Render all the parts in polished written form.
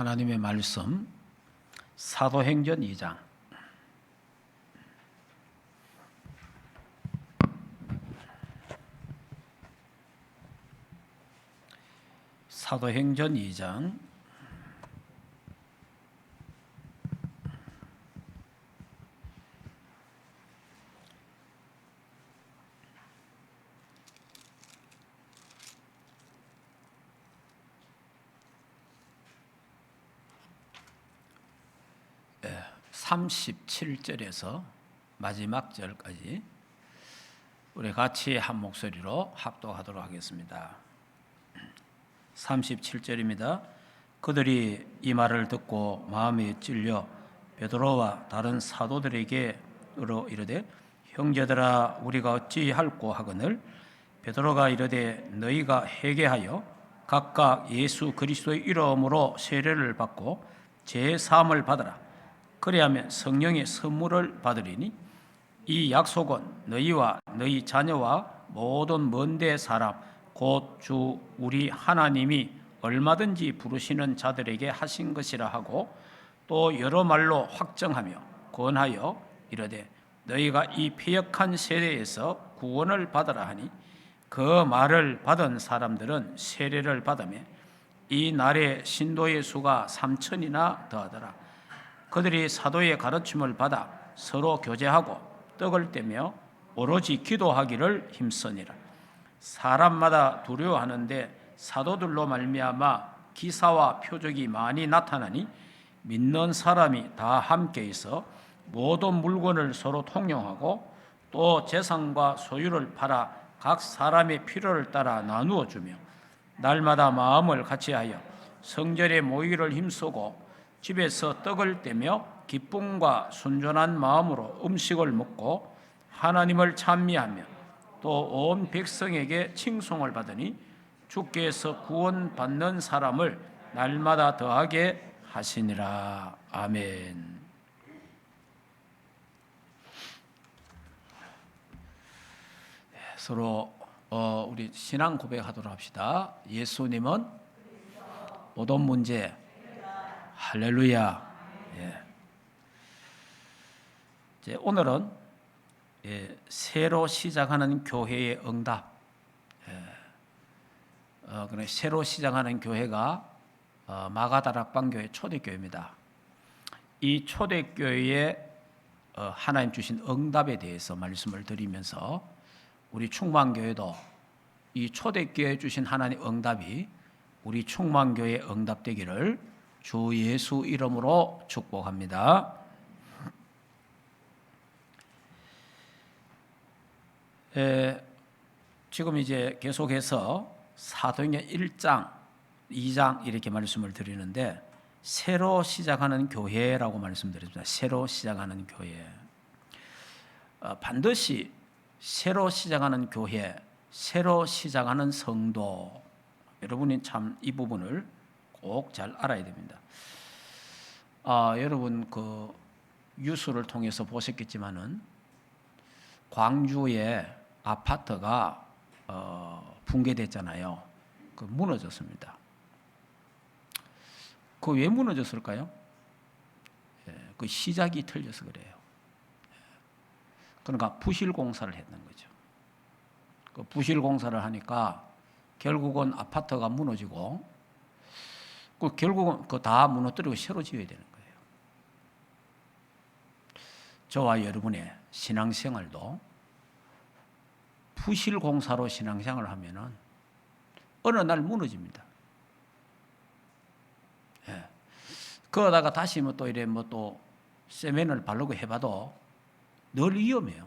하나님의 말씀 사도행전 2장 사도행전 2장 37절에서 마지막 절까지 우리 같이 한 목소리로 합독하도록 하겠습니다. 37절입니다. 그들이 이 말을 듣고 마음에 찔려 베드로와 다른 사도들에게 이르되 형제들아 우리가 어찌할꼬 하거늘 베드로가 이르되 너희가 회개하여 각각 예수 그리스도의 이름으로 세례를 받고 제 사함을 받으라. 그리하면 성령의 선물을 받으리니 이 약속은 너희와 너희 자녀와 모든 먼데 사람 곧 주 우리 하나님이 얼마든지 부르시는 자들에게 하신 것이라 하고 또 여러 말로 확정하며 권하여 이르되 너희가 이 패역한 세대에서 구원을 받으라 하니 그 말을 받은 사람들은 세례를 받으며 이 날에 신도의 수가 3,000이나 더하더라. 그들이 사도의 가르침을 받아 서로 교제하고 떡을 떼며 오로지 기도하기를 힘쓰니라. 사람마다 두려워하는데 사도들로 말미암아 기사와 표적이 많이 나타나니 믿는 사람이 다 함께 있어 모든 물건을 서로 통용하고 또 재산과 소유를 팔아 각 사람의 필요를 따라 나누어 주며 날마다 마음을 같이하여 성전에 모이기를 힘쓰고 집에서 떡을 떼며 기쁨과 순전한 마음으로 음식을 먹고 하나님을 찬미하며 또 온 백성에게 칭송을 받으니 주께서 구원받는 사람을 날마다 더하게 하시니라. 아멘. 서로 우리 신앙 고백하도록 합시다. 예수님은 모든 문제 할렐루야. 예. 이제 오늘은 새로 시작하는 교회의 응답. 새로 시작하는 교회가 마가다락방교회 초대교회입니다. 이 초대교회에 하나님 주신 응답에 대해서 말씀을 드리면서 우리 충만교회도 이 초대교회에 주신 하나님 응답이 우리 충만교회의 응답되기를 주 예수 이름으로 축복합니다. 지금 이제 계속해서 사도행전 1장, 2장 이렇게 말씀을 드리는데 새로 시작하는 교회라고 말씀드렸습니다. 새로 시작하는 교회. 반드시 새로 시작하는 교회, 새로 시작하는 성도. 여러분이 참 이 부분을 꼭 잘 알아야 됩니다. 여러분 그 뉴스를 통해서 보셨겠지만은 광주에 아파트가 붕괴됐잖아요. 그 무너졌습니다. 그 왜 무너졌을까요? 그 시작이 틀려서 그래요. 그러니까 부실 공사를 했는 거죠. 그 부실 공사를 하니까 결국은 아파트가 무너지고 결국은 그 다 무너뜨리고 새로 지어야 되는 거예요. 저와 여러분의 신앙생활도 부실 공사로 신앙생활을 하면은 어느 날 무너집니다. 예. 그러다가 다시 또 이래 또 세면을 바르고 해봐도 늘 위험해요.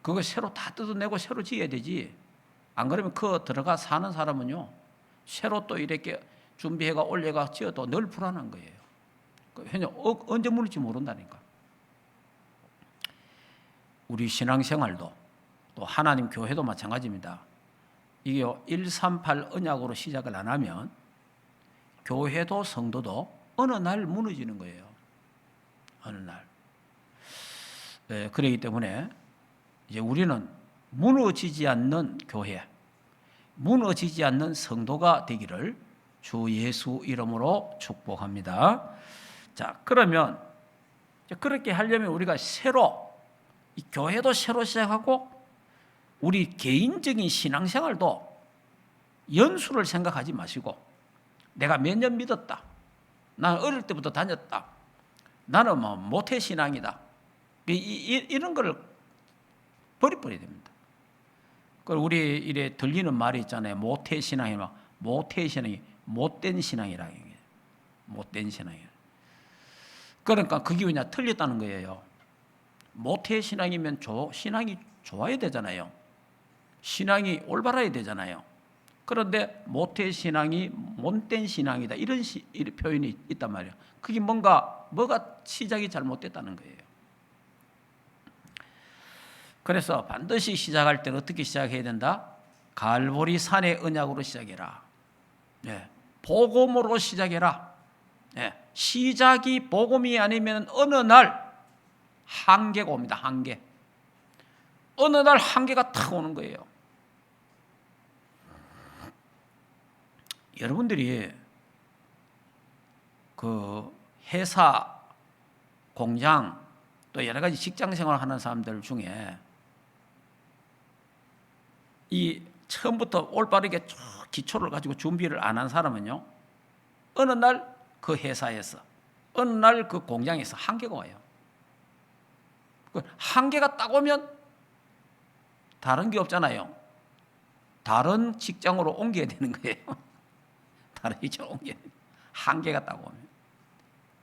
그거 새로 다 뜯어내고 새로 지어야 되지. 안 그러면 그 들어가 사는 사람은요. 새로 또 이렇게 준비해가 올려가 지어도 늘 불안한 거예요. 왜냐하면 언제 무너질지 모른다니까. 우리 신앙생활도 또 하나님 교회도 마찬가지입니다. 이게 138 언약으로 시작을 안 하면 교회도 성도도 어느 날 무너지는 거예요. 어느 날. 그렇기 때문에 이제 우리는 무너지지 않는 교회, 무너지지 않는 성도가 되기를 주 예수 이름으로 축복합니다. 자, 그러면 그렇게 하려면 우리가 새로 이 교회도 새로 시작하고 우리 개인적인 신앙생활도 연수를 생각하지 마시고 내가 몇 년 믿었다. 나는 어릴 때부터 다녔다. 나는 뭐 모태신앙이다. 이런 걸 버려야 됩니다. 우리 이래 들리는 말이 있잖아요. 모태신앙이 모태신앙이 못된 신앙이라. 못된 신앙이에요. 그러니까 그게 왜냐 틀렸다는 거예요. 모태신앙이면 신앙이 좋아야 되잖아요. 신앙이 올바라야 되잖아요. 그런데 모태신앙이 못된 신앙이다. 이런 표현이 있단 말이에요. 그게 뭐가 시작이 잘못됐다는 거예요. 그래서 반드시 시작할 때는 어떻게 시작해야 된다? 갈보리 산의 언약으로 시작해라. 복음으로 시작해라. 시작이 복음이 아니면 어느 날 한계가 옵니다. 한계. 어느 날 한계가 탁 오는 거예요. 여러분들이 그 회사, 공장 또 여러 가지 직장 생활을 하는 사람들 중에 이 처음부터 올바르게 쭉 기초를 가지고 준비를 안 한 사람은요, 어느 날 그 회사에서, 어느 날 그 공장에서 한계가 와요. 그 한계가 딱 오면 다른 게 없잖아요. 다른 직장으로 옮겨야 되는 거예요. 다른 직장으로 옮겨야 돼요. 한계가 딱 오면.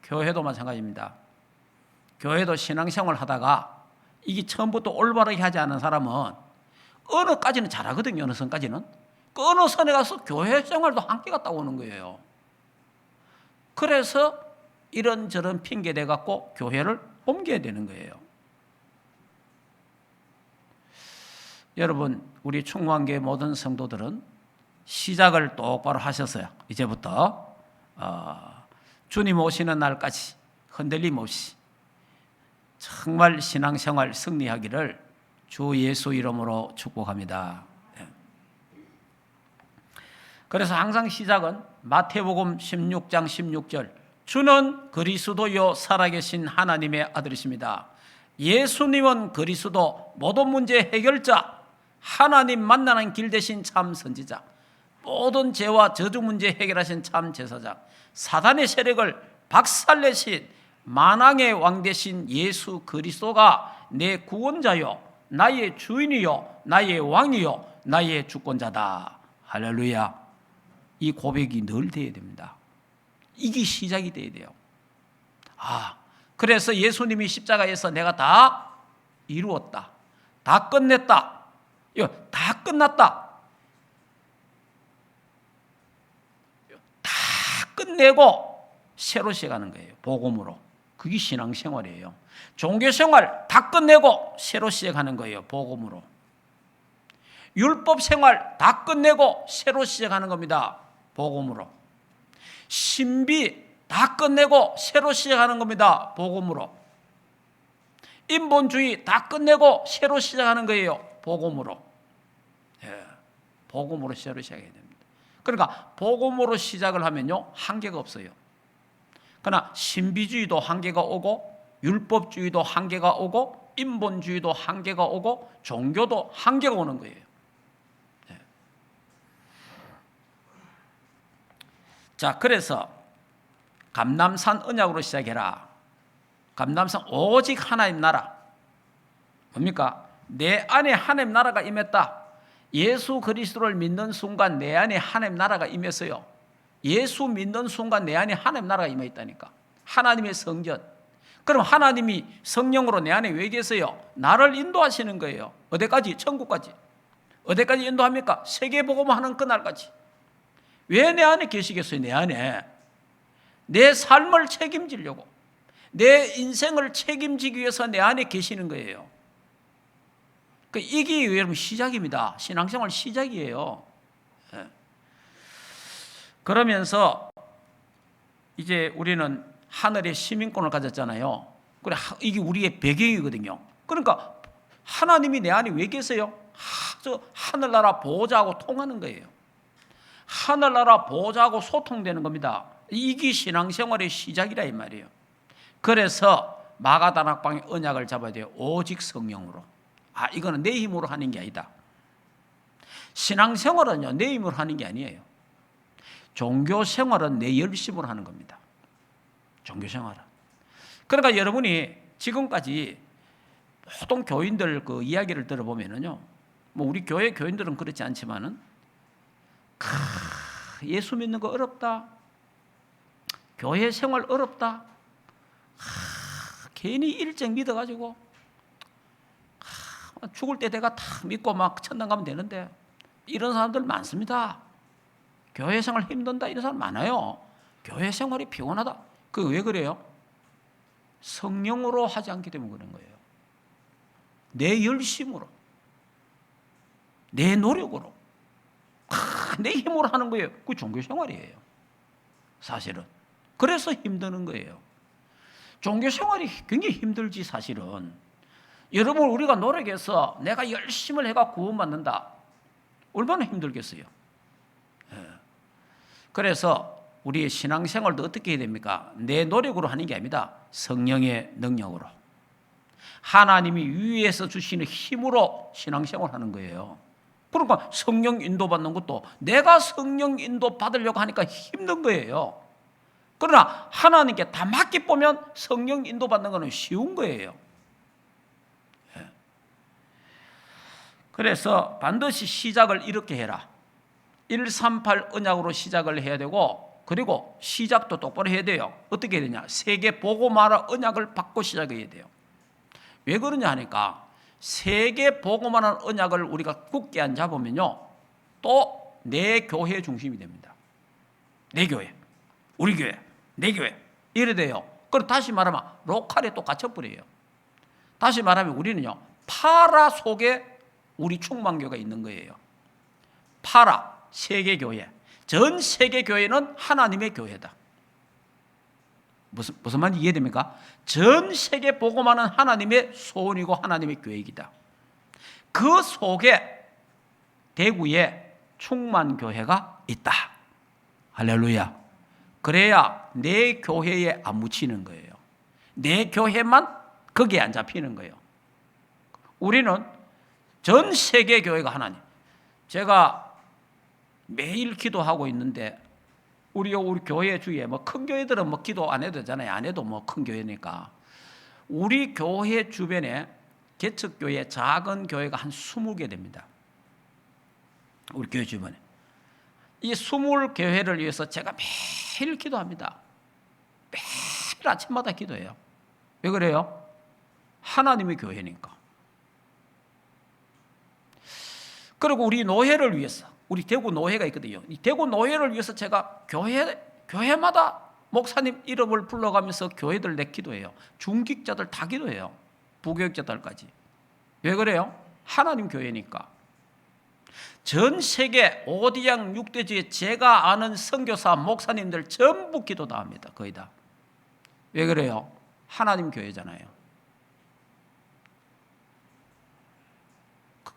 교회도 마찬가지입니다. 교회도 신앙생활 하다가 이게 처음부터 올바르게 하지 않은 사람은 어느까지는 잘하거든요. 어느 선까지는. 그 어느 선에 가서 교회 생활도 한계가 딱 오는 거예요. 그래서 이런저런 핑계 대갖고 교회를 옮겨야 되는 거예요. 여러분, 우리 충만교회 모든 성도들은 시작을 똑바로 하셨어요. 이제부터 주님 오시는 날까지 흔들림 없이 정말 신앙생활 승리하기를 주 예수 이름으로 축복합니다. 그래서 항상 시작은 마태복음 16장 16절 주는 그리스도요 살아계신 하나님의 아들이십니다. 예수님은 그리스도 모든 문제 해결자, 하나님 만나는 길 대신 참 선지자, 모든 죄와 저주 문제 해결하신 참 제사장, 사단의 세력을 박살내신 만왕의 왕 되신 예수 그리스도가 내 구원자요, 나의 주인이요, 나의 왕이요, 나의 주권자다. 할렐루야. 이 고백이 늘 돼야 됩니다. 이게 시작이 돼야 돼요. 그래서 예수님이 십자가에서 내가 다 이루었다, 다 끝냈다, 다 끝났다, 다 끝내고 새로 시작하는 거예요. 복음으로. 그게 신앙생활이에요. 종교생활 다 끝내고 새로 시작하는 거예요. 복음으로. 율법생활 다 끝내고 새로 시작하는 겁니다. 복음으로. 신비 다 끝내고 새로 시작하는 겁니다. 복음으로. 인본주의 다 끝내고 새로 시작하는 거예요. 복음으로. 복음으로 새로 시작해야 됩니다. 그러니까 복음으로 시작을 하면요, 한계가 없어요. 그러나 신비주의도 한계가 오고, 율법주의도 한계가 오고, 인본주의도 한계가 오고, 종교도 한계가 오는 거예요. 자, 그래서 감람산 언약으로 시작해라. 감람산 오직 하나님 나라. 뭡니까? 내 안에 하나님 나라가 임했다. 예수 그리스도를 믿는 순간 내 안에 하나님 나라가 임했어요. 예수 믿는 순간 내 안에 하나님 나라가 임해 있다니까. 하나님의 성전. 그럼 하나님이 성령으로 내 안에 왜 계세요? 나를 인도하시는 거예요. 어디까지? 천국까지. 어디까지 인도합니까? 세계복음하는 그날까지. 왜 내 안에 계시겠어요? 내 안에. 내 삶을 책임지려고, 내 인생을 책임지기 위해서 내 안에 계시는 거예요. 이게 여러분 시작입니다. 신앙생활 시작이에요. 그러면서 이제 우리는 하늘의 시민권을 가졌잖아요. 그래, 이게 우리의 배경이거든요. 그러니까 하나님이 내 안에 왜 계세요? 저 하늘나라 보호자하고 통하는 거예요. 하늘나라 보좌하고 소통되는 겁니다. 이게 신앙생활의 시작이라 이 말이에요. 그래서 마가다락방의 언약을 잡아야 돼요. 오직 성령으로. 이거는 내 힘으로 하는 게 아니다. 신앙생활은요, 내 힘으로 하는 게 아니에요. 종교생활은 내 열심으로 하는 겁니다. 종교생활은. 그러니까 여러분이 지금까지 보통 교인들 그 이야기를 들어보면은요, 뭐 우리 교회 교인들은 그렇지 않지만은, 예수 믿는 거 어렵다. 교회 생활 어렵다. 괜히 일찍 믿어가지고 죽을 때 내가 다 믿고 막 천당 가면 되는데, 이런 사람들 많습니다. 교회 생활 힘든다 이런 사람 많아요. 교회 생활이 피곤하다. 그 왜 그래요? 성령으로 하지 않기 때문에 그런 거예요. 내 열심으로, 내 노력으로, 내 힘으로 하는 거예요. 그게 종교 생활이에요. 사실은. 그래서 힘드는 거예요. 종교 생활이 굉장히 힘들지 사실은. 여러분, 우리가 노력해서 내가 열심을 해가 구원받는다. 얼마나 힘들겠어요. 그래서 우리의 신앙생활도 어떻게 해야 됩니까? 내 노력으로 하는 게 아닙니다. 성령의 능력으로. 하나님이 위에서 주시는 힘으로 신앙생활 하는 거예요. 그러니까 성령 인도받는 것도 내가 성령 인도 받으려고 하니까 힘든 거예요. 그러나 하나님께 다 맡기보면 성령 인도받는 것은 쉬운 거예요. 그래서 반드시 시작을 이렇게 해라. 138 언약으로 시작을 해야 되고, 그리고 시작도 똑바로 해야 돼요. 어떻게 해야 되냐? 세계 보고 말아 언약을 받고 시작해야 돼요. 왜 그러냐 하니까, 세계 보고 말하는 언약을 우리가 굳게 안 잡으면요, 또 내 교회 중심이 됩니다. 내 교회, 우리 교회, 내 교회 이래 돼요. 그럼 다시 말하면 로컬에 또 갇혀버려요. 다시 말하면 우리는요, 파라 속에 우리 충만교가 있는 거예요. 파라, 세계교회. 전 세계교회는 하나님의 교회다. 무슨 말인지 이해됩니까? 전 세계 복음하는 하나님의 소원이고 하나님의 계획이다. 그 속에 대구에 충만교회가 있다. 할렐루야. 그래야 내 교회에 안 묻히는 거예요. 내 교회만 거기에 안 잡히는 거예요. 우리는 전 세계 교회가 하나님. 제가 매일 기도하고 있는데, 우리 교회 주위에 뭐 큰 교회들은 뭐 기도 안 해도 되잖아요. 안 해도 뭐 큰 교회니까. 우리 교회 주변에 개척교회, 작은 교회가 한 20개 됩니다. 우리 교회 주변에. 이 20교회를 위해서 제가 매일 기도합니다. 매일 아침마다 기도해요. 왜 그래요? 하나님의 교회니까. 그리고 우리 노회를 위해서, 우리 대구 노회가 있거든요. 이 대구 노회를 위해서 제가 교회마다 목사님 이름을 불러가면서 교회들 내 기도해요. 중직자들 다 기도해요. 부교육자들까지. 왜 그래요? 하나님 교회니까. 전 세계 5대양 6대주에 제가 아는 선교사 목사님들 전부 기도 다 합니다. 거의 다. 왜 그래요? 하나님 교회잖아요.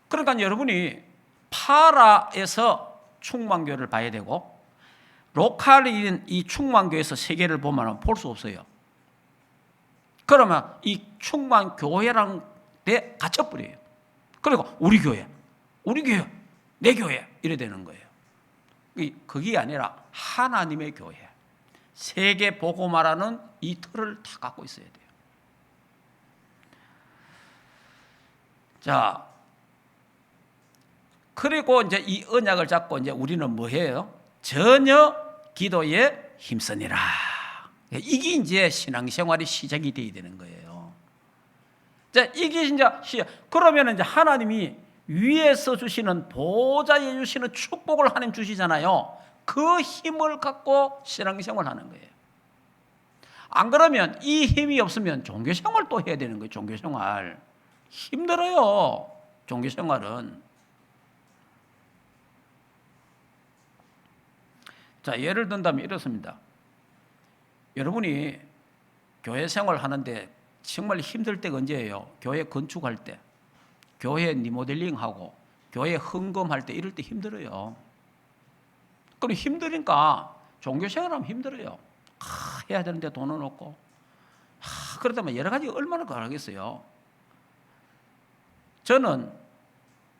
그러니까 여러분이 파라에서 충만교회를 봐야 되고, 로컬인 이 충만교회에서 세계를 보면 볼 수 없어요. 그러면 이 충만교회랑 내 갇혀버려요. 그리고 우리 교회, 내 교회 이래 되는 거예요. 그게 아니라 하나님의 교회, 세계 보고 말하는 이 틀을 다 갖고 있어야 돼요. 자, 그리고 이제 이 언약을 잡고 이제 우리는 뭐 해요? 전혀 기도에 힘쓰니라. 이게 이제 신앙생활의 시작이 되어야 되는 거예요. 자, 이게 이제 그러면 이제 하나님이 위에서 주시는, 보좌에 주시는 축복을 하나님 주시잖아요. 그 힘을 갖고 신앙생활 하는 거예요. 안 그러면 이 힘이 없으면 종교생활 또 해야 되는 거예요. 종교생활. 힘들어요. 종교생활은. 자, 예를 든다면 이렇습니다. 여러분이 교회 생활 하는데 정말 힘들 때가 언제예요? 교회 건축할 때, 교회 리모델링하고, 교회 헌금할 때, 이럴 때 힘들어요. 그럼 힘드니까 종교생활하면 힘들어요. 해야 되는데 돈은 없고. 그러다 보면 여러 가지 얼마나 가겠어요. 저는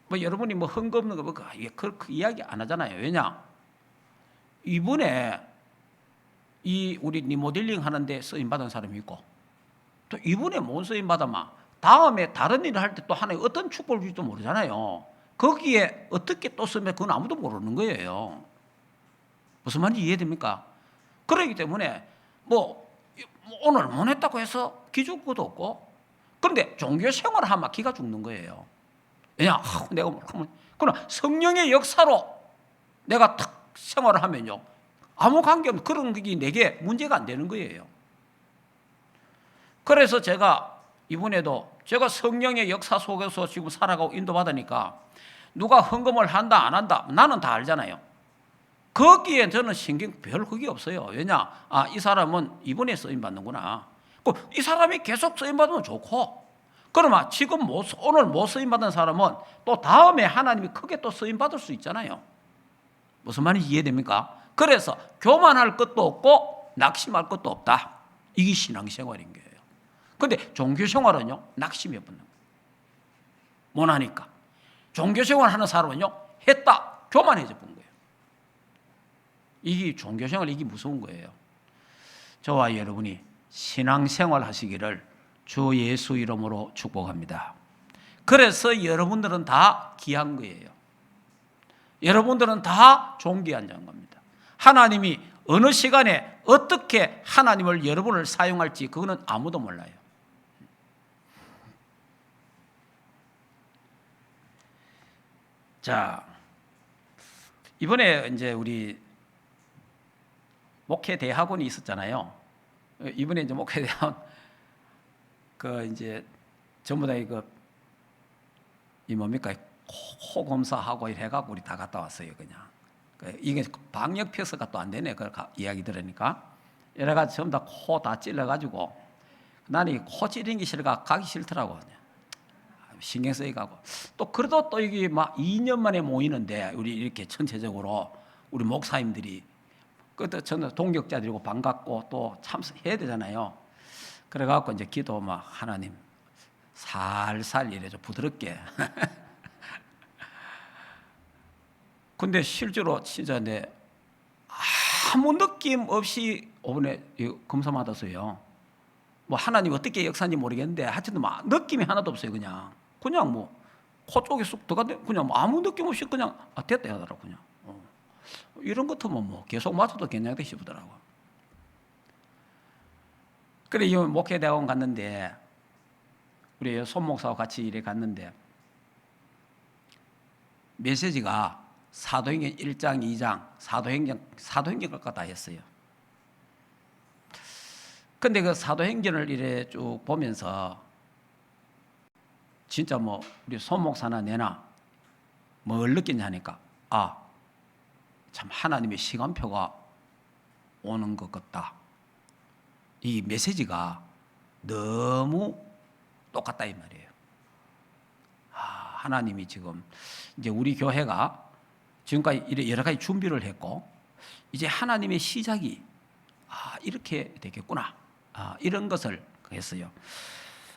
뭐 여러분이 뭐 헌금 없는 거 그렇게 이야기 안 하잖아요. 왜냐? 이번에 이 우리 리모델링 하는데 쓰임 받은 사람이 있고, 또 이번에 못 쓰임 받아마 다음에 다른 일을 할 때 또 하나의 어떤 축복을 줄지도 모르잖아요. 거기에 어떻게 또 쓰면 그건 아무도 모르는 거예요. 무슨 말인지 이해됩니까? 그렇기 때문에 뭐 오늘 못 했다고 해서 기죽고도 없고, 그런데 종교 생활을 하면 기가 죽는 거예요. 왜냐? 내가 그러나 성령의 역사로 내가 탁 생활을 하면요, 아무 관계없는 그런 게 내게 문제가 안 되는 거예요. 그래서 제가 이번에도 제가 성령의 역사 속에서 지금 살아가고 인도받으니까 누가 헌금을 한다 안 한다 나는 다 알잖아요. 거기에 저는 신경 별 그게 없어요. 왜냐? 이 사람은 이번에 쓰임 받는구나. 이 사람이 계속 쓰임 받으면 좋고, 그러면 지금 오늘 못 쓰임 받은 사람은 또 다음에 하나님이 크게 또 쓰임 받을 수 있잖아요. 무슨 말인지 이해됩니까? 그래서 교만할 것도 없고 낙심할 것도 없다. 이게 신앙생활인 거예요. 그런데 종교생활은요, 낙심이 없는 거예요. 못하니까. 종교생활 하는 사람은요, 했다, 교만해져 본 거예요. 이게 종교생활, 이게 무서운 거예요. 저와 여러분이 신앙생활 하시기를 주 예수 이름으로 축복합니다. 그래서 여러분들은 다 귀한 거예요. 여러분들은 다 존귀한 자인 겁니다. 하나님이 어느 시간에 어떻게 하나님을 여러분을 사용할지 그거는 아무도 몰라요. 자, 이번에 이제 우리 목회 대학원이 있었잖아요. 이번에 이제 목회 대학원 이제 전부 다 이 뭡니까? 코 검사하고 이래갖고 우리 다 갔다 왔어요, 그냥. 이게 방역 패스가 또 안 되네, 그 이야기 들으니까. 여러 가지 전부 다 코 다 찔러가지고 나는 코 찌르는 게 싫어가 가기 싫더라고. 신경 쓰이가고. 또 그래도 또 이게 막 2년 만에 모이는데 우리 이렇게 전체적으로 우리 목사님들이 그것도 저는 동역자들이고 반갑고 또 참석해야 되잖아요. 그래갖고 이제 기도 막 하나님 살살 이래 좀 부드럽게. 근데 실제로 진짜 아무 느낌 없이 이번에 검사 받았어요. 뭐 하나님 어떻게 역사인지 모르겠는데 하여튼 막 느낌이 하나도 없어요. 그냥 뭐 코 쪽에 쑥 들어가는데 그냥 뭐 아무 느낌 없이 그냥 됐다 하더라고. 그냥 이런 것도 뭐 계속 맞아도 괜찮다 싶더라고. 그래 이 목회대학원 갔는데 우리 손 목사와 같이 이래 갔는데 메시지가 사도행전 1장 2장 사도행전 것 다 했어요. 근데 그 사도행전을 이래 쭉 보면서 진짜 뭐 우리 손 목사나 내나 뭘 느끼냐 하니까 참 하나님의 시간표가 오는 것 같다. 이 메시지가 너무 똑같다 이 말이에요. 하나님이 지금 이제 우리 교회가 지금까지 여러 가지 준비를 했고 이제 하나님의 시작이 이렇게 되겠구나. 이런 것을 했어요.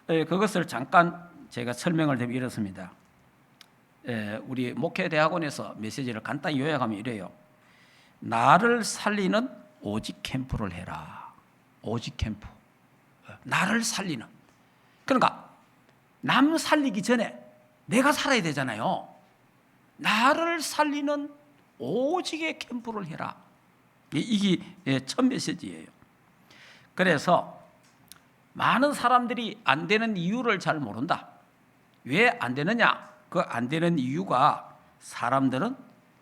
그것을 잠깐 제가 설명을 드리면 이렇습니다. 우리 목회대학원에서 메시지를 간단히 요약하면 이래요. 나를 살리는 오직 캠프를 해라. 오직 캠프. 나를 살리는. 그러니까 남 살리기 전에 내가 살아야 되잖아요. 나를 살리는 오직의 캠프를 해라. 이게 첫 메시지예요. 그래서 많은 사람들이 안 되는 이유를 잘 모른다. 왜 안 되느냐? 그 안 되는 이유가 사람들은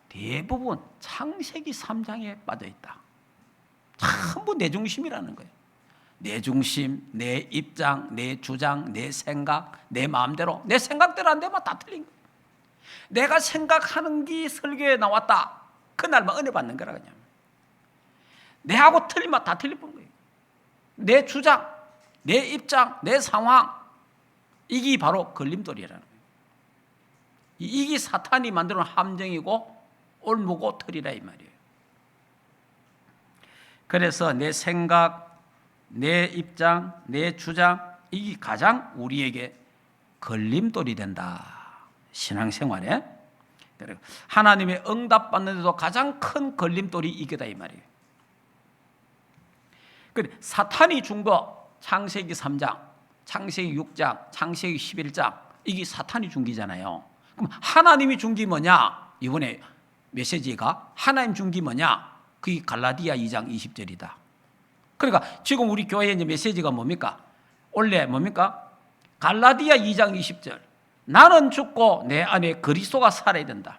대부분 창세기 3장에 빠져 있다. 전부 내 중심이라는 거예요. 내 중심, 내 입장, 내 주장, 내 생각, 내 마음대로, 내 생각대로 안 되면 다 틀린 거예요. 내가 생각하는 게 설교에 나왔다. 그날만 은혜 받는 거라 그냥. 내하고 틀리면 다 틀린 거예요. 내 주장, 내 입장, 내 상황, 이게 바로 걸림돌이라는 거예요. 이게 사탄이 만드는 함정이고 올무고 틀이라 이 말이에요. 그래서 내 생각, 내 입장, 내 주장, 이게 가장 우리에게 걸림돌이 된다. 신앙생활에. 하나님의 응답받는 데도 가장 큰 걸림돌이 이거다 이 말이에요. 사탄이 준 거 창세기 3장, 창세기 6장, 창세기 11장 이게 사탄이 준 기잖아요. 그럼 하나님이 준 게 뭐냐? 이번에 메시지가 하나님 준 게 뭐냐? 그게 갈라디아 2장 20절이다. 그러니까 지금 우리 교회의 메시지가 뭡니까? 원래 뭡니까? 갈라디아 2장 20절. 나는 죽고 내 안에 그리스도가 살아야 된다.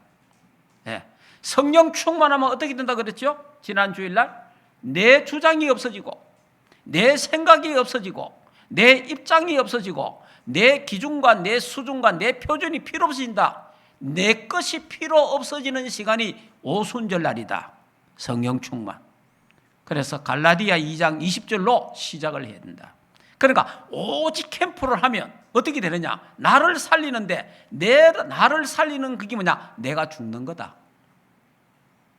네. 성령 충만하면 어떻게 된다 그랬죠? 지난 주일날 내 주장이 없어지고 내 생각이 없어지고 내 입장이 없어지고 내 기준과 내 수준과 내 표준이 필요 없어진다. 내 것이 필요 없어지는 시간이 오순절날이다. 성령 충만. 그래서 갈라디아 2장 20절로 시작을 해야 된다. 그러니까 오직 캠프를 하면 어떻게 되느냐? 나를 살리는데 나를 살리는 그게 뭐냐? 내가 죽는 거다.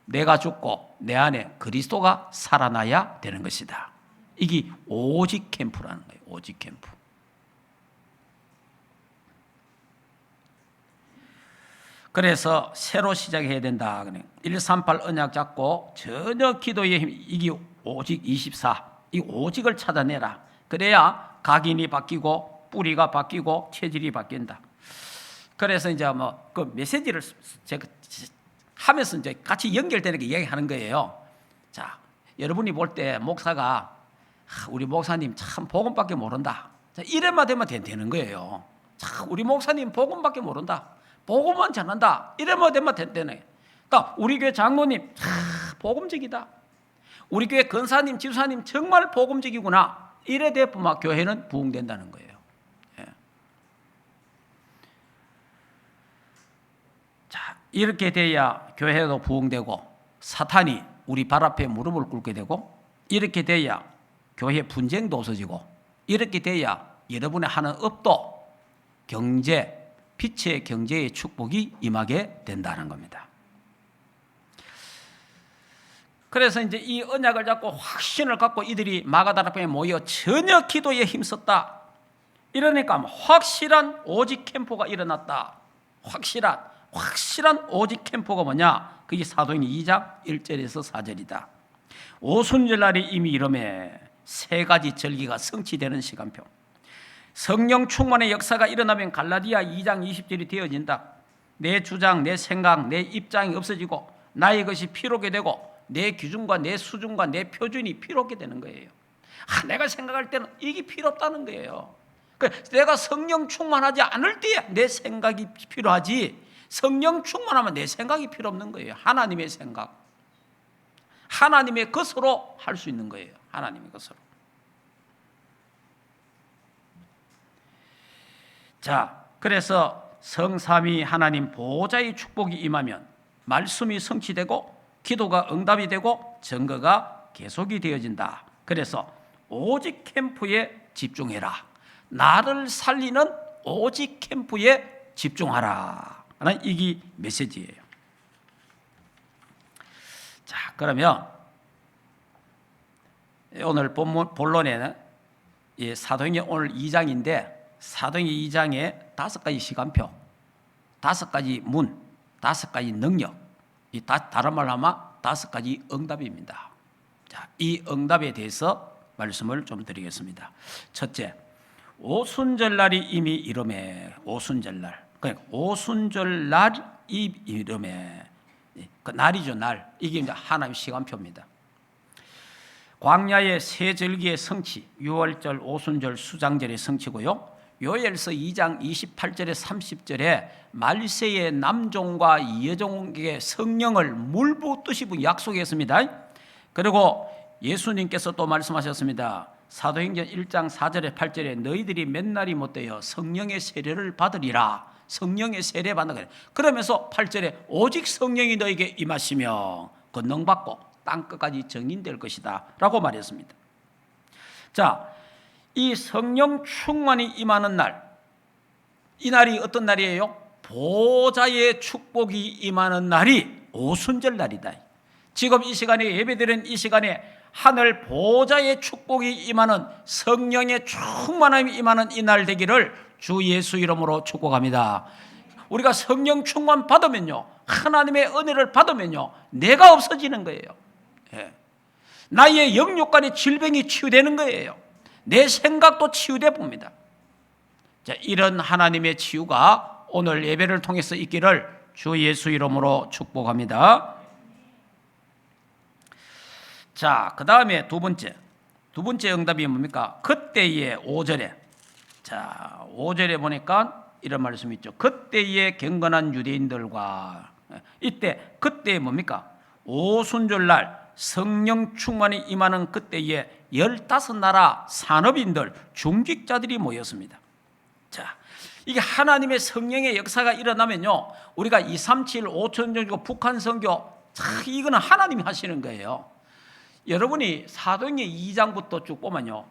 내가 죽고 내 안에 그리스도가 살아나야 되는 것이다. 이게 오직 캠프라는 거예요. 오직 캠프. 그래서 새로 시작해야 된다. 138 언약 잡고 전혀 기도의 힘, 이게 오직 24. 이 오직을 찾아내라. 그래야 각인이 바뀌고 뿌리가 바뀌고 체질이 바뀐다. 그래서 이제 뭐 그 메시지를 제가 하면서 이제 같이 연결되는 게 이야기하는 거예요. 자, 여러분이 볼 때 목사가 우리 목사님 참 복음밖에 모른다. 자, 이래만 되면 되는 거예요. 자, 우리 목사님 복음밖에 모른다. 복음만 전한다. 이래만 되면 되네. 그러니까 우리 교회 장로님 복음적이다. 우리 교회 권사님, 지도사님 정말 복음적이구나. 이래 되면 교회는 부흥된다는 거예요. 예. 자, 이렇게 돼야 교회도 부흥되고 사탄이 우리 발 앞에 무릎을 꿇게 되고 이렇게 돼야 교회 분쟁도 없어지고 이렇게 돼야 여러분의 하는 업도 경제, 빛의 경제의 축복이 임하게 된다는 겁니다. 그래서 이제 이 언약을 잡고 확신을 갖고 이들이 마가다락방에 모여 전혀 기도에 힘썼다. 이러니까 확실한 오직 캠프가 일어났다. 확실한 오직 캠프가 뭐냐? 그게 사도행전 2장 1절에서 4절이다. 오순절날이 이미 이름에 세 가지 절기가 성취되는 시간표. 성령 충만의 역사가 일어나면 갈라디아 2장 20절이 되어진다. 내 주장, 내 생각, 내 입장이 없어지고 나의 것이 필요하게 되고 내 기준과 내 수준과 내 표준이 필요하게 되는 거예요. 내가 생각할 때는 이게 필요 없다는 거예요. 내가 성령 충만하지 않을 때에 내 생각이 필요하지 성령 충만하면 내 생각이 필요 없는 거예요. 하나님의 생각. 하나님의 것으로 할 수 있는 거예요. 하나님의 것으로. 자, 그래서 성삼위 하나님 보호자의 축복이 임하면 말씀이 성취되고 기도가 응답이 되고 증거가 계속이 되어진다. 그래서 오직 캠프에 집중해라. 나를 살리는 오직 캠프에 집중하라. 하는 이게 메시지예요. 자, 그러면 오늘 본론에는 사도행전 오늘 2장인데 사도행전 2장에 5가지 시간표, 5가지 문, 5가지 능력, 이 다른 말로 하면 5가지 응답입니다. 자, 이 응답에 대해서 말씀을 좀 드리겠습니다. 첫째, 오순절날이 이미 이름에 오순절날. 그러니까 오순절날이 이름에 그 날이죠, 날. 이게 이제 하나님의 시간표입니다. 광야의 세 절기의 성취, 유월절, 오순절, 수장절의 성취고요. 요엘서 2장 28절에 30절에 말세의 남종과 여종에게 성령을 물 붓듯이 약속했습니다. 그리고 예수님께서 또 말씀하셨습니다. 사도행전 1장 4절에 8절에 너희들이 몇 날이 못되어 성령의 세례를 받으리라. 성령의 세례 받는 거예요. 그러면서 8절에 오직 성령이 너에게 임하시며 권능받고 땅끝까지 정인될 것이다 라고 말했습니다. 자, 이 성령 충만이 임하는 날, 이 날이 어떤 날이에요? 보호자의 축복이 임하는 날이 오순절 날이다. 지금 이 시간에 예배드리는 이 시간에 하늘 보좌의 축복이 임하는 성령의 충만함이 임하는 이날 되기를 주 예수 이름으로 축복합니다. 우리가 성령 충만 받으면요, 하나님의 은혜를 받으면요, 내가 없어지는 거예요. 예. 나의 영육간의 질병이 치유되는 거예요. 내 생각도 치유돼 봅니다. 자, 이런 하나님의 치유가 오늘 예배를 통해서 있기를 주 예수 이름으로 축복합니다. 자, 그 다음에 두 번째 응답이 뭡니까? 그때의 5절에, 자, 5절에 보니까 이런 말씀이 있죠. 그때의 경건한 유대인들과, 이때 그때 뭡니까? 오순절날 성령 충만이 임하는 그때에 15나라 산업인들, 중직자들이 모였습니다. 자, 이게 하나님의 성령의 역사가 일어나면요, 우리가 237, 5천정교 북한 선교, 이거는 하나님이 하시는 거예요. 여러분이 사도행전 2장부터 쭉 보면요,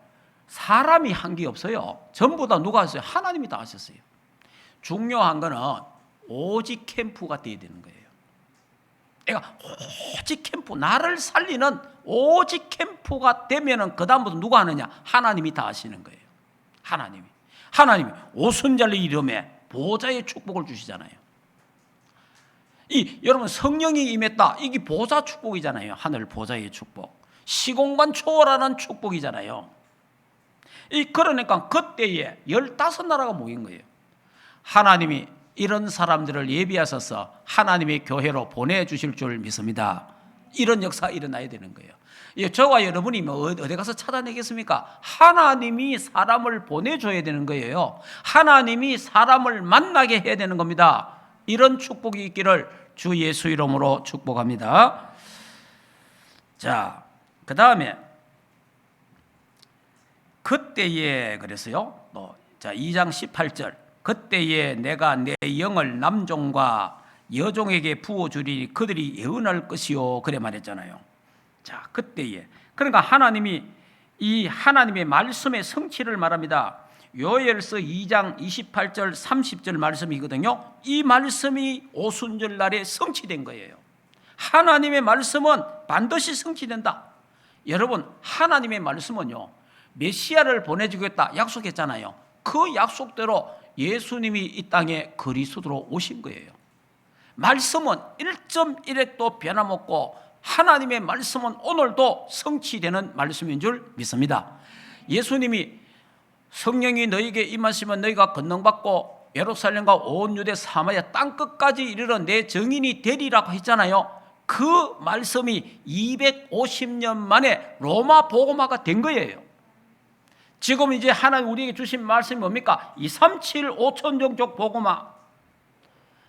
사람이 한 게 없어요. 전부 다 누가 하셨어요? 하나님이 다 하셨어요. 중요한 거는 오직 캠프가 돼야 되는 거예요. 그러니까 오직 캠프, 나를 살리는 오직 캠프가 되면은 그 다음부터 누가 하느냐? 하나님이 다 하시는 거예요. 하나님이 오순절의 이름에 보좌의 축복을 주시잖아요. 여러분, 성령이 임했다, 이게 보좌 축복이잖아요. 하늘 보좌의 축복, 시공간 초월하는 축복이잖아요. 그러니까 그때에 15나라가 모인 거예요. 하나님이 이런 사람들을 예비하셔서 하나님의 교회로 보내주실 줄 믿습니다. 이런 역사가 일어나야 되는 거예요. 저와 여러분이 어디 가서 찾아내겠습니까? 하나님이 사람을 보내줘야 되는 거예요. 하나님이 사람을 만나게 해야 되는 겁니다. 이런 축복이 있기를 주 예수 이름으로 축복합니다. 자, 그 다음에 그때에 그랬어요. 자, 2장 18절. 그때에 내가 내 영을 남종과 여종에게 부어주리니 그들이 예언할 것이요, 그래 말했잖아요. 자, 그때에, 그러니까 하나님이 이 하나님의 말씀의 성취를 말합니다. 요엘서 2장 28절 30절 말씀이거든요. 이 말씀이 오순절 날에 성취된 거예요. 하나님의 말씀은 반드시 성취된다. 여러분, 하나님의 말씀은요, 메시아를 보내주겠다 약속했잖아요. 그 약속대로 예수님이 이 땅에 그리스도로 오신 거예요. 말씀은 1.1핵도 변함없고 하나님의 말씀은 오늘도 성취되는 말씀인 줄 믿습니다. 예수님이 성령이 너에게 임하시면 너희가 권능받고 예루살렘과 온 유대 사마리아 땅끝까지 이르러 내 증인이 되리라고 했잖아요. 그 말씀이 250년 만에 로마 복음화가 된 거예요. 지금 이제 하나님 우리에게 주신 말씀이 뭡니까? 237, 5천정족 복음화.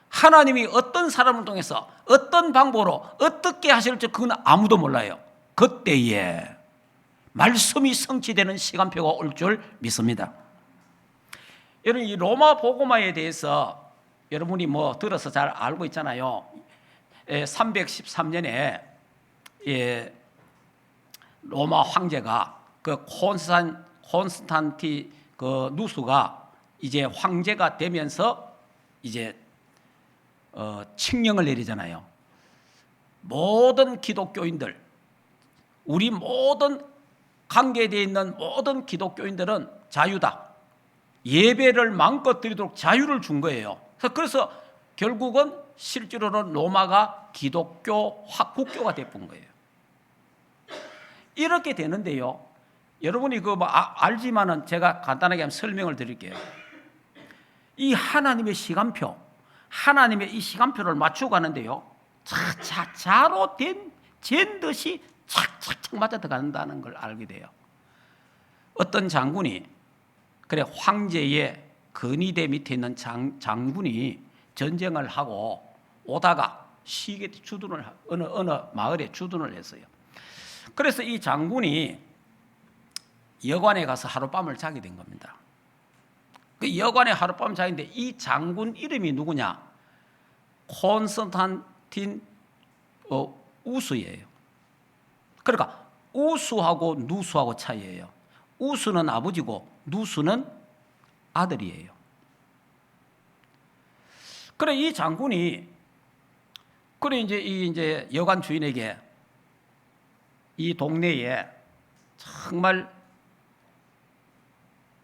하나님이 어떤 사람을 통해서 어떤 방법으로 어떻게 하실지 그건 아무도 몰라요. 그때에 말씀이 성취되는 시간표가 올 줄 믿습니다. 여러분, 이 로마 복음화에 대해서 여러분이 들어서 잘 알고 있잖아요. 313년에 로마 황제가 그 콘스탄티 그 누스가 이제 황제가 되면서 이제 칙령을 내리잖아요. 모든 기독교인들, 우리 모든 관계되어 있는 모든 기독교인들은 자유다. 예배를 마음껏 드리도록 자유를 준 거예요. 그래서 결국은 실제로는 로마가 기독교 국교가 되어본 거예요. 이렇게 되는데요, 여러분이 알지만은 제가 간단하게 한번 설명을 드릴게요. 이 하나님의 시간표, 하나님의 이 시간표를 맞추고 가는데요, 자로 잰 듯이 착착착 맞아 들어간다는 걸 알게 돼요. 어떤 장군이, 그래, 황제의 근위대 밑에 있는 장군이 전쟁을 하고 오다가 시계 주둔을 어느 마을에 주둔을 했어요. 그래서 이 장군이 여관에 가서 하룻밤을 자게 된 겁니다. 그 여관에 하룻밤 자는데 이 장군 이름이 누구냐? 콘스탄틴 우스예요. 그러니까 우스하고 누스하고 차이예요. 우스는 아버지고 누스는 아들이에요. 그래, 이 장군이 이제 여관 주인에게 이 동네에 정말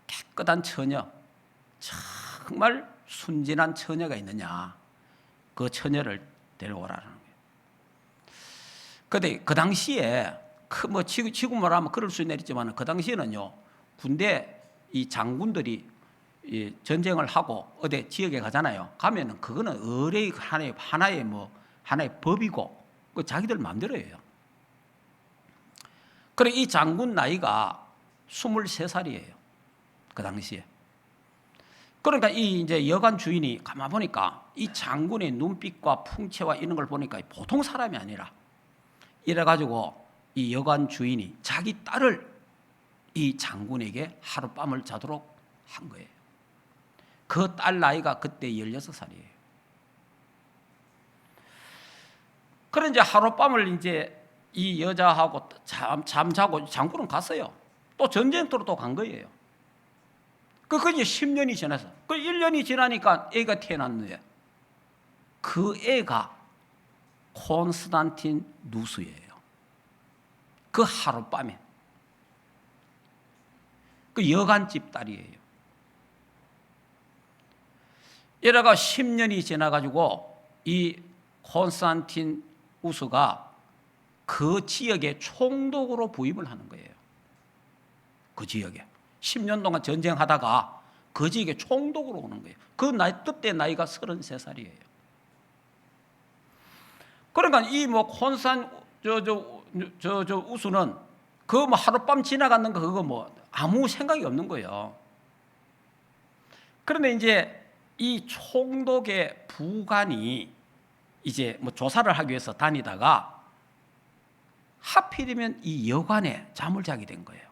깨끗한 처녀, 정말 순진한 처녀가 있느냐, 그 처녀를 데려오라는 거예요. 근데 그 당시에 뭐 지금 말하면 그럴 수 있겠지만 그 당시에는요, 군대 이 장군들이 이 전쟁을 하고 어디 지역에 가잖아요. 가면은 그거는 의뢰의 하나의 법이고 그 자기들 마음대로 해요. 그래 이 장군 나이가 23살이에요. 그 당시에. 그러니까 이 이제 여관 주인이 가만 보니까 이 장군의 눈빛과 풍채와 이런 걸 보니까 보통 사람이 아니라, 이래가지고 이 여관 주인이 자기 딸을 이 장군에게 하룻밤을 자도록 한 거예요. 그 딸 나이가 그때 16살이에요. 그래 이제 하룻밤을 이제 이 여자하고 잠자고 장군은 갔어요. 또 전쟁터로 또 간 거예요. 그 이제 10년이 지나서, 그 1년이 지나니까 애가 태어났는데 그 애가 콘스탄틴 누스예요. 그 하룻밤에 그 여관집 딸이에요. 이래가 10년이 지나가지고 이 콘스탄틴 우스가 그 지역에 총독으로 부임을 하는 거예요. 그 지역에 10년 동안 전쟁하다가 그 지역에 총독으로 오는 거예요. 그때 나이가 33살이에요. 그러니까 이 뭐 콘스탄 우스는 그 뭐 하룻밤 지나가는 거 그거 뭐 아무 생각이 없는 거예요. 그런데 이제 이 총독의 부관이 이제 뭐 조사를 하기 위해서 다니다가 하필이면 이 여관에 잠을 자게 된 거예요.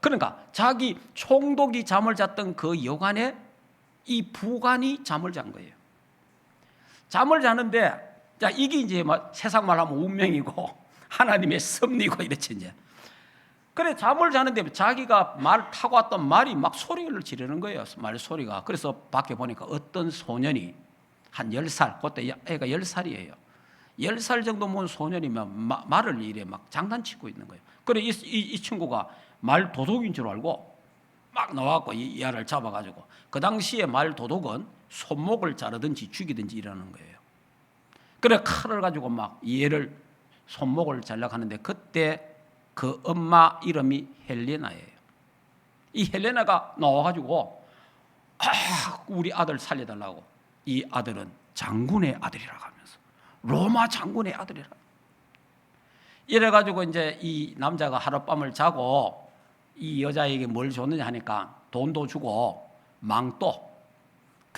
그러니까 자기 총독이 잠을 잤던 그 여관에 이 부관이 잠을 잔 거예요. 잠을 자는데, 자, 이게 이제 뭐 세상 말하면 운명이고 하나님의 섭리고 이렇지 이제. 그래 잠을 자는데 자기가 말 타고 왔던 말이 막 소리를 지르는 거예요. 말소리가. 그래서 밖에 보니까 어떤 소년이 한 10살, 그때 애가 10살이에요. 10살 정도 먹은 소년이면 말을 이래 막 장난치고 있는 거예요. 그래 이 친구가 말 도둑인 줄 알고 막 나와갖고 이 아를 잡아가지고, 그 당시에 말 도둑은 손목을 자르든지 죽이든지 이러는 거예요. 그래 칼을 가지고 막 이 애를 손목을 잘라고 하는데, 그때 그 엄마 이름이 헬레나예요. 이 헬레나가 나와가지고 우리 아들 살려달라고. 이 아들은 장군의 아들이라고 하면서, 로마 장군의 아들이라. 이래가지고 이제 이 남자가 하룻밤을 자고 이 여자에게 뭘 줬느냐 하니까 돈도 주고 망토,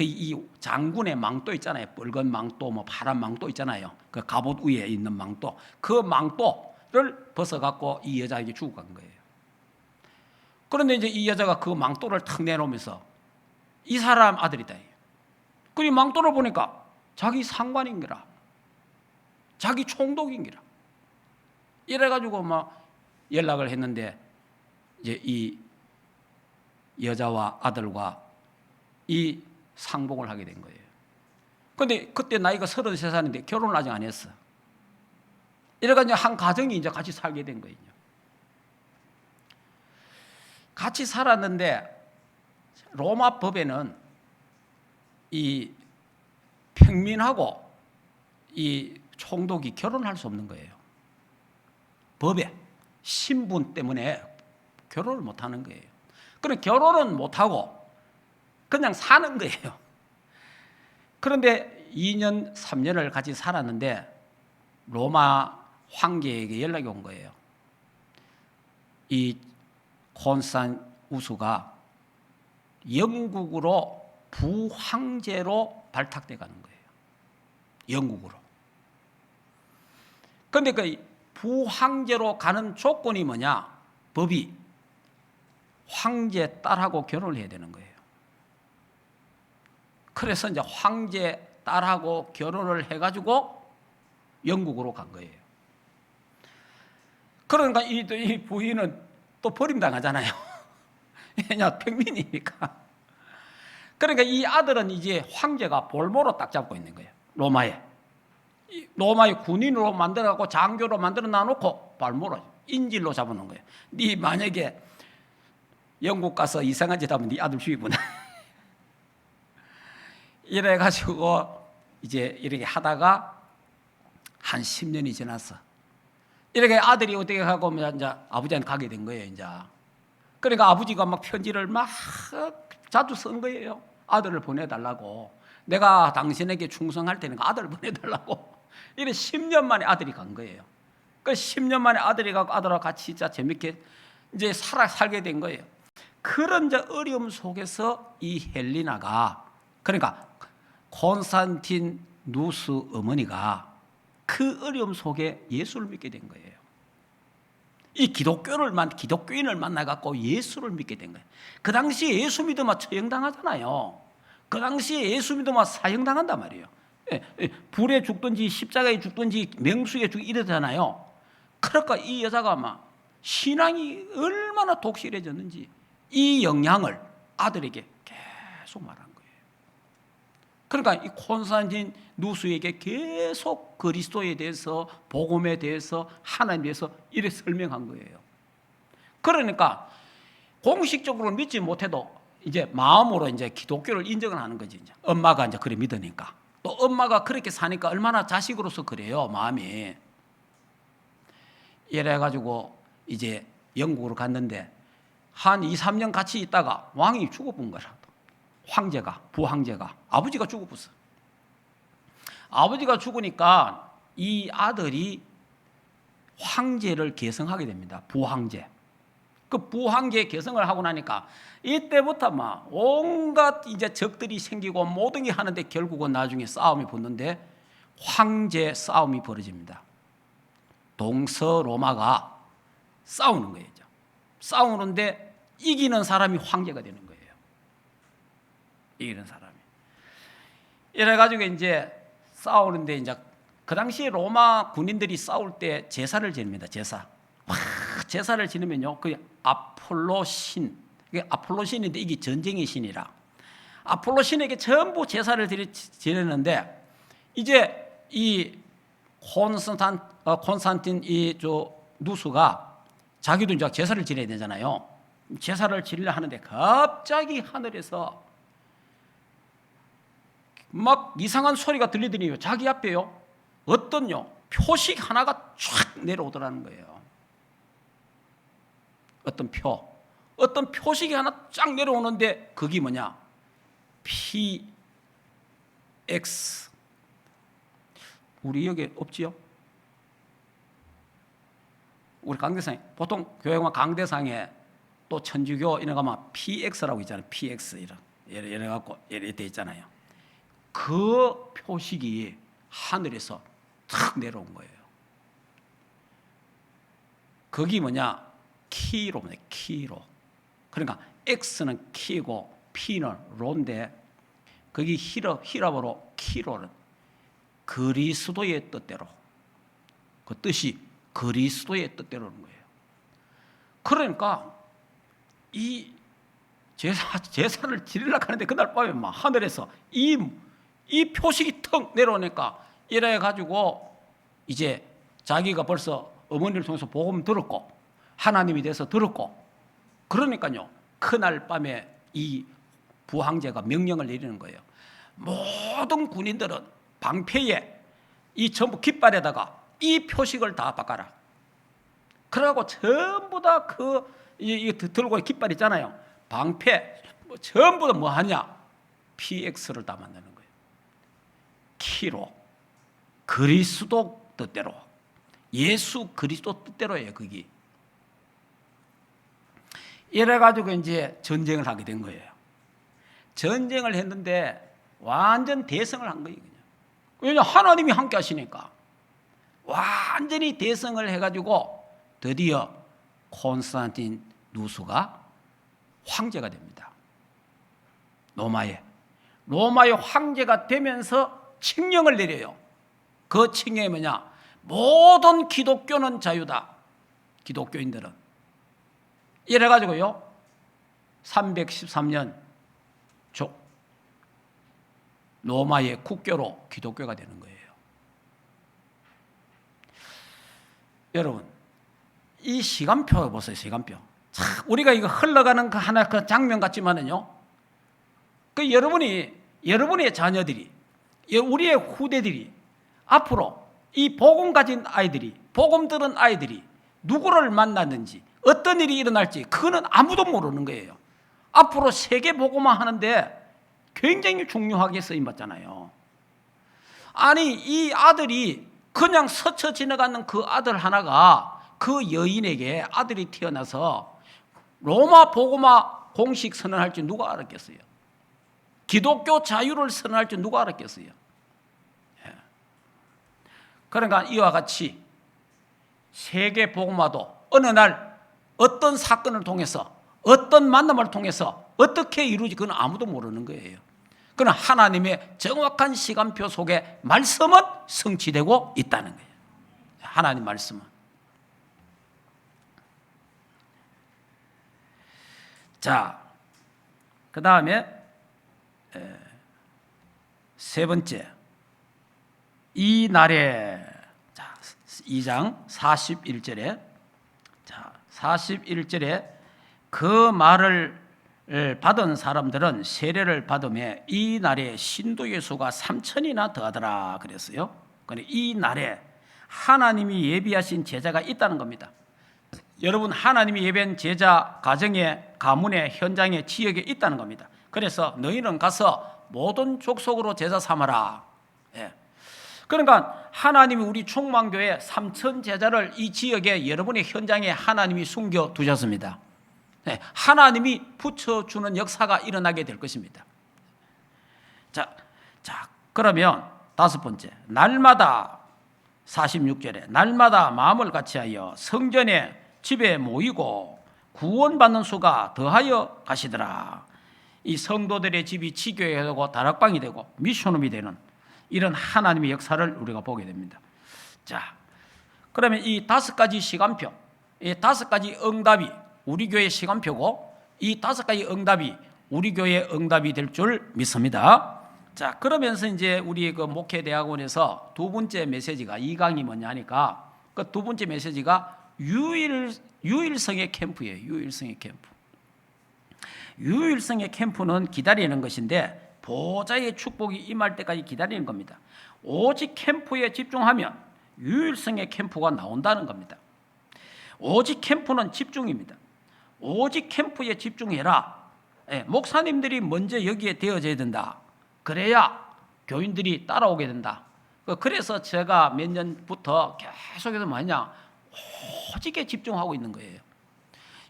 이 장군의 망토 있잖아요. 붉은 망토, 뭐 파란 망토 있잖아요. 그 갑옷 위에 있는 망토, 그 망토를 벗어갖고 이 여자에게 주고 간 거예요. 그런데 이제 이 여자가 그 망토를 탁 내놓으면서 이 사람 아들이다. 그 망토를 보니까 자기 상관인기라, 자기 총독인기라. 이래가지고 막 연락을 했는데 이제 이 여자와 아들과 이 상봉을 하게 된 거예요. 그런데 그때 나이가 33살인데 결혼을 아직 안 했어. 이래가지고 한 가정이 이제 같이 살게 된 거예요. 같이 살았는데 로마 법에는 이 평민하고 이 총독이 결혼할 수 없는 거예요. 법에 신분 때문에 결혼을 못 하는 거예요. 그럼 결혼은 못 하고 그냥 사는 거예요. 그런데 2년, 3년을 같이 살았는데 로마 황제에게 연락이 온 거예요. 이 콘스탄 우스가 영국으로 부황제로 발탁돼 가는 거예요. 영국으로. 그런데 그 부황제로 가는 조건이 뭐냐? 법이 황제 딸하고 결혼을 해야 되는 거예요. 그래서 이제 황제 딸하고 결혼을 해가지고 영국으로 간 거예요. 그러니까 이 부인은 또 버림당하잖아요. 왜냐, 평민이니까. 그러니까 이 아들은 이제 황제가 볼모로 딱 잡고 있는 거예요. 로마에. 로마의 군인으로 만들어갖고 장교로 만들어 놔놓고 발모로 인질로 잡아놓은 거예요. 네 만약에 영국 가서 이상한 짓 하면 네 아들 죽이구나. 이래가지고 이제 이렇게 하다가 한 10년이 지났어. 이렇게 아들이 어떻게 하고 이제 아버지한테 가게 된 거예요. 이제 그러니까 아버지가 막 편지를 막 자주 쓴 거예요. 아들을 보내달라고. 내가 당신에게 충성할 테니까 아들을 보내달라고. 이래 10년 만에 아들이 간 거예요. 그 10년 만에 아들이 가고 아들하고 같이 진짜 재밌게 이제 살게 된 거예요. 그런 이제 어려움 속에서 이 헬리나가, 그러니까 콘스탄틴 누스 어머니가 그 어려움 속에 예수를 믿게 된 거예요. 이 기독교인을 만나갖고 예수를 믿게 된 거예요. 그 당시에 예수 믿으면 처형당하잖아요. 그 당시에 예수 믿으면 사형당한단 말이에요. 불에 죽든지 십자가에 죽든지 맹수에 죽 이러잖아요. 그러니까 이 여자가 막 신앙이 얼마나 독실해졌는지 이 영향을 아들에게 계속 말한 거예요. 그러니까 이 콘스탄틴 누스에게 계속 그리스도에 대해서, 복음에 대해서, 하나님에 대해서 이렇게 설명한 거예요. 그러니까 공식적으로 믿지 못해도 이제 마음으로 이제 기독교를 인정을 하는 거지. 이제 엄마가 이제 그래 믿으니까. 또 엄마가 그렇게 사니까 얼마나 자식으로서 그래요, 마음이. 이래가지고 이제 영국으로 갔는데 한 2, 3년 같이 있다가 왕이 죽어본 거라. 황제가, 부황제가, 아버지가 죽어봤어. 아버지가 죽으니까 이 아들이 황제를 계승하게 됩니다. 부황제. 그 부황제 계승을 하고 나니까 이때부터 막 온갖 이제 적들이 생기고 모든 게 하는데 결국은 나중에 싸움이 붙는데 황제 싸움이 벌어집니다. 동서로마가 싸우는 거예요. 싸우는데 이기는 사람이 황제가 되는 거예요. 이기는 사람이. 이래가지고 이제 싸우는데 이제 그 당시에 로마 군인들이 싸울 때 제사를 지냅니다. 제사를 지내면요, 그 아폴로 신, 아폴로 신인데 이게 전쟁의 신이라 아폴로 신에게 전부 제사를 지내는데 이제 이 콘스탄틴 누스가 자기도 이제 제사를 지내야 되잖아요. 제사를 지내려 하는데 갑자기 하늘에서 막 이상한 소리가 들리더니요, 자기 앞에요 어떤요 표식 하나가 쫙 내려오더라는 거예요. 어떤 표식이 하나 쫙 내려오는데 그게 뭐냐, PX. 우리 여기 없지요? 우리 강대상에 보통 교회만 강대상에 또 천주교 이런 거 막 PX라고 있잖아요. PX 이래 갖고 이래 돼 있잖아요. 그 표식이 하늘에서 탁 내려온 거예요. 그게 뭐냐, 키로. 그러니까 X는 키고 P는 로인데 그게 히랍어로 키로는 그리스도의 뜻대로, 그 뜻이 그리스도의 뜻대로는 거예요. 그러니까 이 제사를 지내려고 하는데 그날 밤에 막 하늘에서 이 표식이 턱 내려오니까 이래 가지고 이제 자기가 벌써 어머니를 통해서 복음 들었고 하나님에 대해서 들었고, 그러니까요 그날 밤에 이 부황제가 명령을 내리는 거예요. 모든 군인들은 방패에 이 전부 깃발에다가 이 표식을 다 박아라. 그러고 전부 다 들고 깃발 있잖아요. 방패 전부 다 뭐 하냐, PX를 다 만드는 거예요. 키로 그리스도 뜻대로, 예수 그리스도 뜻대로예요. 그게. 이래가지고 이제 전쟁을 하게 된 거예요. 전쟁을 했는데 완전 대승을 한 거예요. 왜냐, 하나님이 함께 하시니까 완전히 대승을 해가지고 드디어 콘스탄틴 누스가 황제가 됩니다. 로마의 황제가 되면서 칙령을 내려요. 그 칙령이 뭐냐, 모든 기독교는 자유다. 기독교인들은. 이래가지고요 313년 로마의 국교로 기독교가 되는 거예요. 여러분, 이 시간표 보세요. 시간표. 참 우리가 이거 흘러가는 그 하나 그 장면 같지만은요, 그 여러분의 자녀들이, 우리의 후대들이 앞으로 이 복음 가진 아이들이, 복음 들은 아이들이 누구를 만났는지, 어떤 일이 일어날지 그거는 아무도 모르는 거예요. 앞으로 세계 복음화 하는데 굉장히 중요하게 쓰임 받잖아요. 아니, 이 아들이 그냥 스쳐 지나가는 그 아들 하나가 그 여인에게 아들이 태어나서 로마 복음화 공식 선언할 줄 누가 알았겠어요? 기독교 자유를 선언할 줄 누가 알았겠어요? 그러니까 이와 같이 세계 복음화도 어느 날 어떤 사건을 통해서, 어떤 만남을 통해서 어떻게 이루어지, 그건 아무도 모르는 거예요. 그러나 하나님의 정확한 시간표 속에 말씀은 성취되고 있다는 거예요. 하나님 말씀은. 자, 그 다음에 세 번째, 이 날에, 자, 2장 41절에, 자, 41절에 그 말을 받은 사람들은 세례를 받음에 이 날에 신도의 수가 3,000이나 더하더라 그랬어요. 그런데 이 날에 하나님이 예비하신 제자가 있다는 겁니다. 여러분, 하나님이 예비한 제자 가정에, 가문에, 현장에, 지역에 있다는 겁니다. 그래서 너희는 가서 모든 족속으로 제자 삼아라. 예. 그러니까 하나님이 우리 충만교회 3,000 제자를 이 지역에, 여러분의 현장에 하나님이 숨겨 두셨습니다. 네, 하나님이 붙여주는 역사가 일어나게 될 것입니다. 자, 그러면 다섯 번째, 날마다 46절에 날마다 마음을 같이하여 성전에 집에 모이고 구원받는 수가 더하여 가시더라. 이 성도들의 집이 지교회가 되고 다락방이 되고 미션홈이 되는 이런 하나님의 역사를 우리가 보게 됩니다. 자, 그러면 이 5가지 시간표, 이 5가지 응답이 우리 교회의 시간표고, 이 5가지 응답이 우리 교회의 응답이 될 줄 믿습니다. 자, 그러면서 이제 우리 그 목회대학원에서 두 번째 메시지가, 이 강이 뭐냐 하니까 그 두 번째 메시지가 유일성의 캠프예요. 유일성의 캠프. 유일성의 캠프는 기다리는 것인데 보좌의 축복이 임할 때까지 기다리는 겁니다. 오직 캠프에 집중하면 유일성의 캠프가 나온다는 겁니다. 오직 캠프는 집중입니다. 오직 캠프에 집중해라. 목사님들이 먼저 여기에 되어져야 된다. 그래야 교인들이 따라오게 된다. 그래서 제가 몇 년부터 계속해서 뭐냐, 오직에 집중하고 있는 거예요.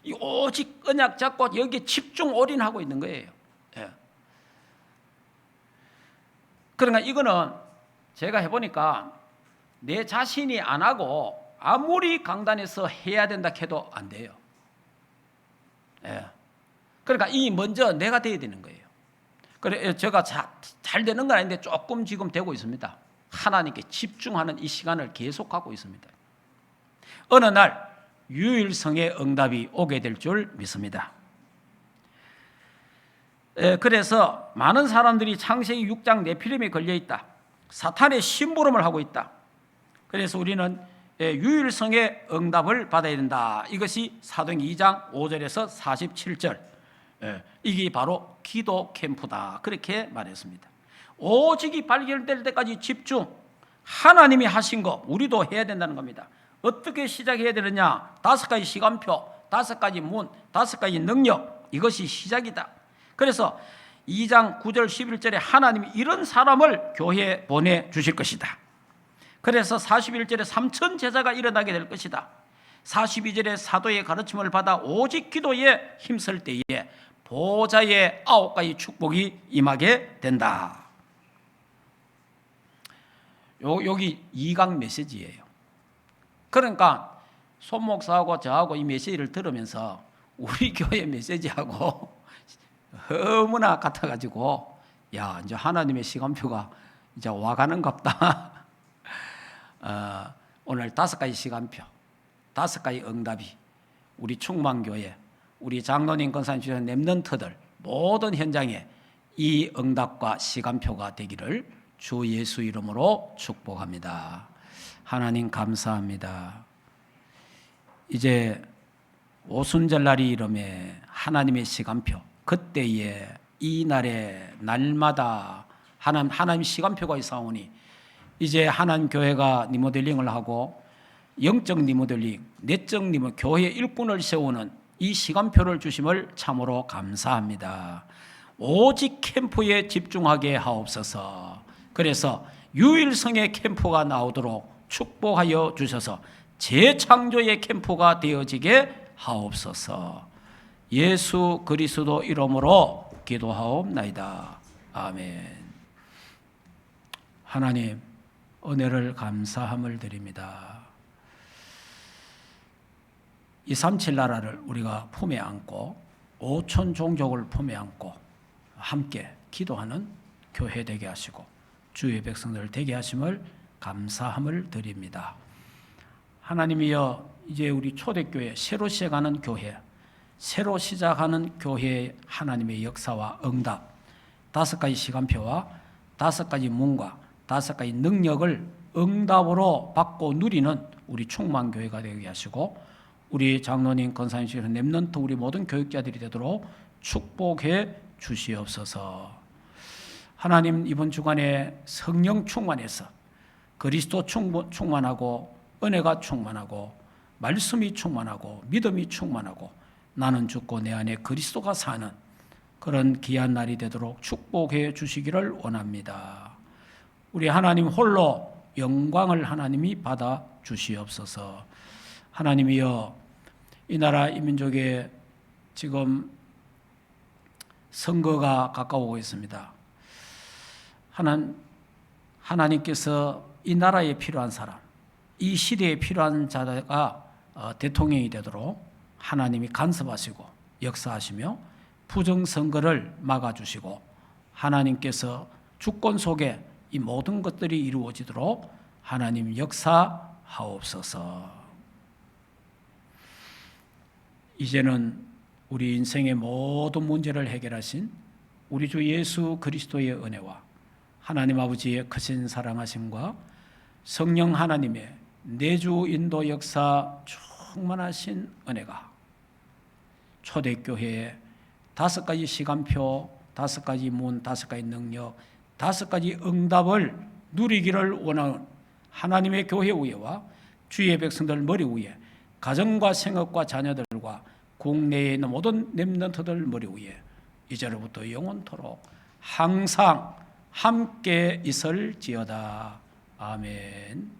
이 오직 언약 잡고 여기에 집중 올인하고 있는 거예요. 그러니까 이거는 제가 해보니까 내 자신이 안 하고 아무리 강단에서 해야 된다 해도 안 돼요. 그러니까 이 먼저 내가 돼야 되는 거예요. 그래, 제가 잘 되는 건 아닌데 조금 지금 되고 있습니다. 하나님께 집중하는 이 시간을 계속하고 있습니다. 어느 날 유일성의 응답이 오게 될 줄 믿습니다. 그래서 많은 사람들이 창세기 6장 네피림에 걸려있다. 사탄의 심부름을 하고 있다. 그래서 우리는 유일성의 응답을 받아야 된다. 이것이 사도행전 2장 5절에서 47절. 이게 바로 기도 캠프다. 그렇게 말했습니다. 오직이 발견될 때까지 집중. 하나님이 하신 거 우리도 해야 된다는 겁니다. 어떻게 시작해야 되느냐? 5가지 시간표, 5가지 문, 5가지 능력. 이것이 시작이다. 그래서 2장 9절 11절에 하나님이 이런 사람을 교회에 보내주실 것이다. 그래서 41절에 3,000 제자가 일어나게 될 것이다. 42절에 사도의 가르침을 받아 오직 기도에 힘쓸 때에 보좌의 9가지 축복이 임하게 된다. 여기 2강 메시지예요. 그러니까 손 목사하고 저하고 이 메시지를 들으면서 우리 교회 메시지하고 너무나 같아가지고, 야, 이제 하나님의 시간표가 이제 와가는갑다. 오늘 5가지 시간표, 5가지 응답이 우리 충만교회, 우리 장로님, 권사님 주신 렘넌트들 모든 현장에 이 응답과 시간표가 되기를 주 예수 이름으로 축복합니다. 하나님 감사합니다. 이제 오순절날이 이름에 하나님의 시간표, 그때에 이 날에 날마다 하나님 시간표가 있사오니 이제 하나님 교회가 리모델링을 하고 영적 리모델링, 내적 리모델링, 교회 일꾼을 세우는 이 시간표를 주심을 참으로 감사합니다. 오직 캠프에 집중하게 하옵소서. 그래서 유일성의 캠프가 나오도록 축복하여 주셔서 재창조의 캠프가 되어지게 하옵소서. 예수 그리스도 이름으로 기도하옵나이다. 아멘. 하나님, 은혜를 감사함을 드립니다. 237 나라를 우리가 품에 안고 5천 종족을 품에 안고 함께 기도하는 교회 되게 하시고 주의 백성들 되게 하심을 감사함을 드립니다. 하나님이여, 이제 우리 초대교회 새로 시작하는 교회, 새로 시작하는 교회의 하나님의 역사와 응답, 5가지 시간표와 5가지 문과 5가지 능력을 응답으로 받고 누리는 우리 충만교회가 되게 하시고 우리 장로님, 권사님, 렘넌트 우리 모든 교육자들이 되도록 축복해 주시옵소서. 하나님, 이번 주간에 성령 충만해서 그리스도 충만하고 은혜가 충만하고 말씀이 충만하고 믿음이 충만하고 나는 죽고 내 안에 그리스도가 사는 그런 귀한 날이 되도록 축복해 주시기를 원합니다. 우리 하나님 홀로 영광을 하나님이 받아 주시옵소서. 하나님이여, 이 나라 이 민족에 지금 선거가 가까워오고 있습니다. 하나님께서 이 나라에 필요한 사람, 이 시대에 필요한 자가 대통령이 되도록 하나님이 간섭하시고 역사하시며 부정선거를 막아주시고 하나님께서 주권 속에 이 모든 것들이 이루어지도록 하나님 역사하옵소서. 이제는 우리 인생의 모든 문제를 해결하신 우리 주 예수 그리스도의 은혜와 하나님 아버지의 크신 사랑하심과 성령 하나님의 내주 인도 역사 충만하신 은혜가 초대교회의 5가지 시간표, 5가지 문, 5가지 능력, 5가지 응답을 누리기를 원하는 하나님의 교회 위에와 주의 백성들 머리 위에 가정과 생업과 자녀들과 국내에 있는 모든 렘넌트들 머리 위에 이제로부터 영원토록 항상 함께 있을지어다. 아멘.